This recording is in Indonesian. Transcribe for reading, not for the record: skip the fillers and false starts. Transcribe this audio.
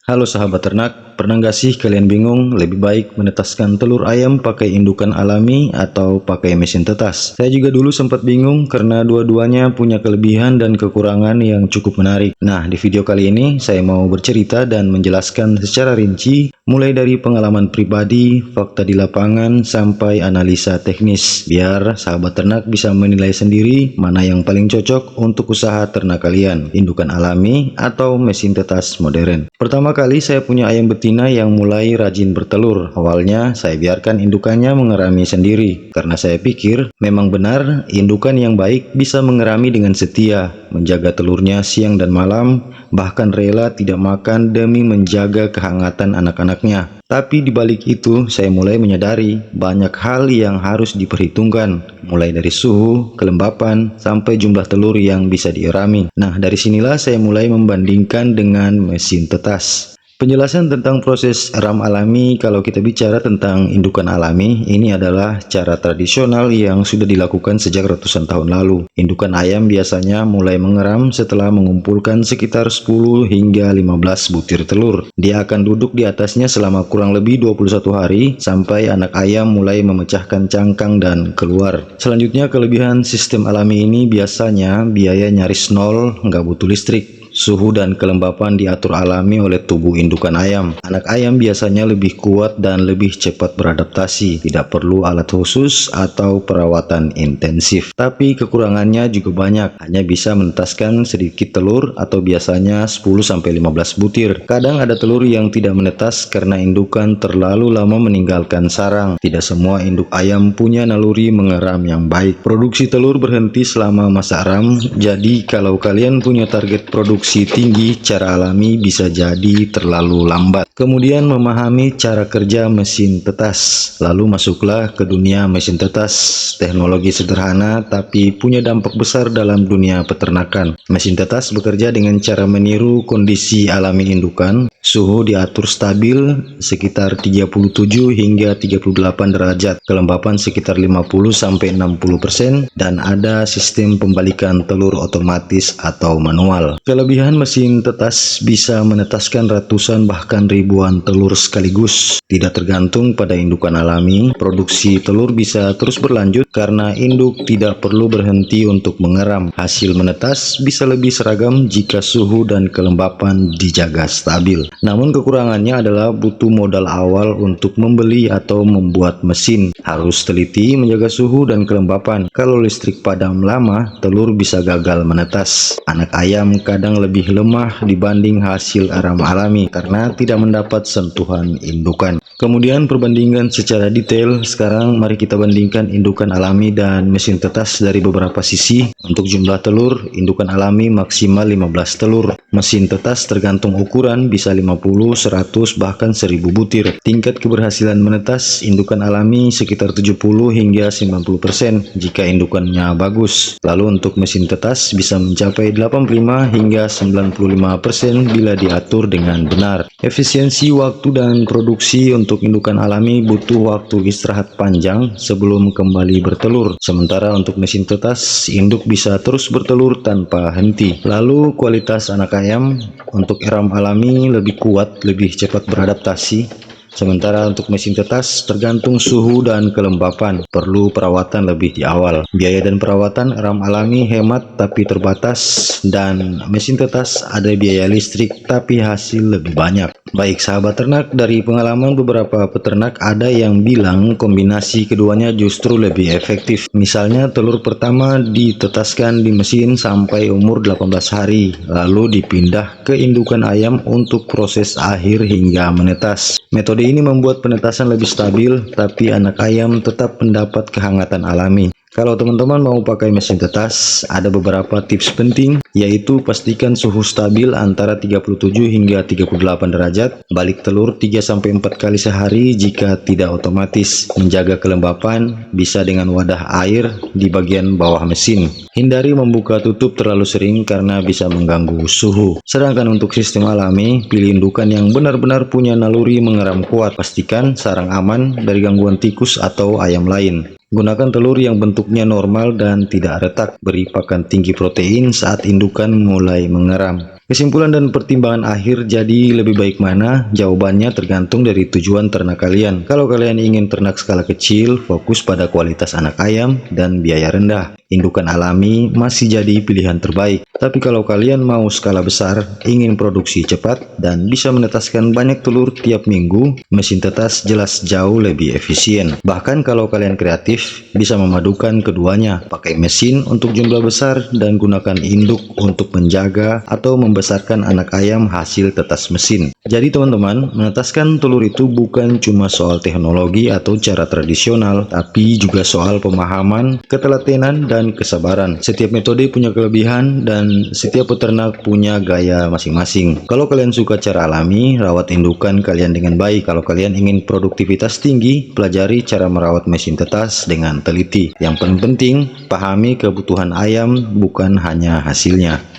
Halo sahabat ternak, pernah nggak sih kalian bingung lebih baik menetaskan telur ayam pakai indukan alami atau pakai mesin tetas? Saya juga dulu sempat bingung karena dua-duanya punya kelebihan dan kekurangan yang cukup menarik. Nah, di video kali ini saya mau bercerita dan menjelaskan secara rinci mulai dari pengalaman pribadi, fakta di lapangan, sampai analisa teknis. Biar sahabat ternak bisa menilai sendiri mana yang paling cocok untuk usaha ternak kalian, indukan alami atau mesin tetas modern. Pertama kali saya punya ayam betina yang mulai rajin bertelur. Awalnya saya biarkan indukannya mengerami sendiri karena saya pikir memang benar indukan yang baik bisa mengerami dengan setia, menjaga telurnya siang dan malam, bahkan rela tidak makan demi menjaga kehangatan anak-anaknya. Tapi di balik itu saya mulai menyadari banyak hal yang harus diperhitungkan, mulai dari suhu, kelembapan, sampai jumlah telur yang bisa dierami. Nah, dari sinilah saya mulai membandingkan dengan mesin tetas. Penjelasan tentang proses eram alami. Kalau kita bicara tentang indukan alami, ini adalah cara tradisional yang sudah dilakukan sejak ratusan tahun lalu. Indukan ayam biasanya mulai mengeram setelah mengumpulkan sekitar 10 hingga 15 butir telur. Dia akan duduk di atasnya selama kurang lebih 21 hari sampai anak ayam mulai memecahkan cangkang dan keluar. Selanjutnya, kelebihan sistem alami ini biasanya biaya nyaris nol, nggak butuh listrik. Suhu dan kelembapan diatur alami oleh tubuh indukan ayam. Anak ayam biasanya lebih kuat dan lebih cepat beradaptasi, tidak perlu alat khusus atau perawatan intensif. Tapi kekurangannya juga banyak, hanya bisa menetaskan sedikit telur atau biasanya 10-15 butir. Kadang ada telur yang tidak menetas karena indukan terlalu lama meninggalkan sarang. Tidak semua induk ayam punya naluri mengeram yang baik. Produksi telur berhenti selama masa eram, jadi kalau kalian punya target produksi tinggi, cara alami bisa jadi terlalu lambat. Kemudian memahami cara kerja mesin tetas. Lalu masuklah ke dunia mesin tetas. Teknologi sederhana tapi punya dampak besar dalam dunia peternakan. Mesin tetas bekerja dengan cara meniru kondisi alami indukan. Suhu diatur stabil sekitar 37 hingga 38 derajat. Kelembapan sekitar 50-60% dan ada sistem pembalikan telur otomatis atau manual. Kelebihan mesin tetas bisa menetaskan ratusan bahkan ribuan telur sekaligus. Tidak tergantung pada indukan alami, produksi telur bisa terus berlanjut karena induk tidak perlu berhenti untuk mengeram. Hasil menetas bisa lebih seragam jika suhu dan kelembapan dijaga stabil. Namun kekurangannya adalah butuh modal awal untuk membeli atau membuat mesin. Harus teliti menjaga suhu dan kelembapan. Kalau listrik padam lama, telur bisa gagal menetas. Anak ayam kadang lebih lemah dibanding hasil eram alami karena tidak mendapat sentuhan indukan. Kemudian perbandingan secara detail. Sekarang mari kita bandingkan indukan alami dan mesin tetas dari beberapa sisi. Untuk jumlah telur, indukan alami maksimal 15 telur. Mesin tetas tergantung ukuran bisa 50, 100, bahkan 1000 butir. Tingkat keberhasilan menetas indukan alami sekitar 70 hingga 90% jika indukannya bagus. Lalu untuk mesin tetas bisa mencapai 85 hingga 95% bila diatur dengan benar. Efisiensi waktu dan produksi. Untuk indukan alami butuh waktu istirahat panjang sebelum kembali bertelur. Sementara untuk mesin tetas, induk bisa terus bertelur tanpa henti. Lalu kualitas anak ayam. Untuk eram alami lebih kuat, lebih cepat beradaptasi. Sementara untuk mesin tetas tergantung suhu dan kelembapan, perlu perawatan lebih di awal. Biaya dan perawatan eram alami hemat tapi terbatas, dan mesin tetas ada biaya listrik tapi hasil lebih banyak. Baik sahabat ternak, dari pengalaman beberapa peternak ada yang bilang kombinasi keduanya justru lebih efektif. Misalnya telur pertama ditetaskan di mesin sampai umur 18 hari, lalu dipindah ke indukan ayam untuk proses akhir hingga menetas. Metode ini membuat penetasan lebih stabil, tapi anak ayam tetap mendapat kehangatan alami. Kalau teman-teman mau pakai mesin tetas, ada beberapa tips penting, yaitu pastikan suhu stabil antara 37 hingga 38 derajat, balik telur 3-4 kali sehari jika tidak otomatis, menjaga kelembapan bisa dengan wadah air di bagian bawah mesin. Hindari membuka tutup terlalu sering karena bisa mengganggu suhu. Sedangkan untuk sistem alami, pilih indukan yang benar-benar punya naluri mengeram kuat. Pastikan sarang aman dari gangguan tikus atau ayam lain. Gunakan telur yang bentuknya normal dan tidak retak. Beri pakan tinggi protein saat indukan mulai mengeram. Kesimpulan dan pertimbangan akhir, jadi lebih baik mana? Jawabannya tergantung dari tujuan ternak kalian. Kalau kalian ingin ternak skala kecil, fokus pada kualitas anak ayam dan biaya rendah, indukan alami masih jadi pilihan terbaik. Tapi kalau kalian mau skala besar, ingin produksi cepat, dan bisa menetaskan banyak telur tiap minggu, mesin tetas jelas jauh lebih efisien. Bahkan kalau kalian kreatif, bisa memadukan keduanya, pakai mesin untuk jumlah besar dan gunakan induk untuk menjaga atau membesarkan anak ayam hasil tetas mesin. Jadi teman-teman, menetaskan telur itu bukan cuma soal teknologi atau cara tradisional, tapi juga soal pemahaman, ketelatenan, dan kesabaran. Setiap metode punya kelebihan dan setiap peternak punya gaya masing-masing. Kalau kalian suka cara alami, rawat indukan kalian dengan baik. Kalau kalian ingin produktivitas tinggi, pelajari cara merawat mesin tetas dengan teliti. Yang paling penting, pahami kebutuhan ayam, bukan hanya hasilnya.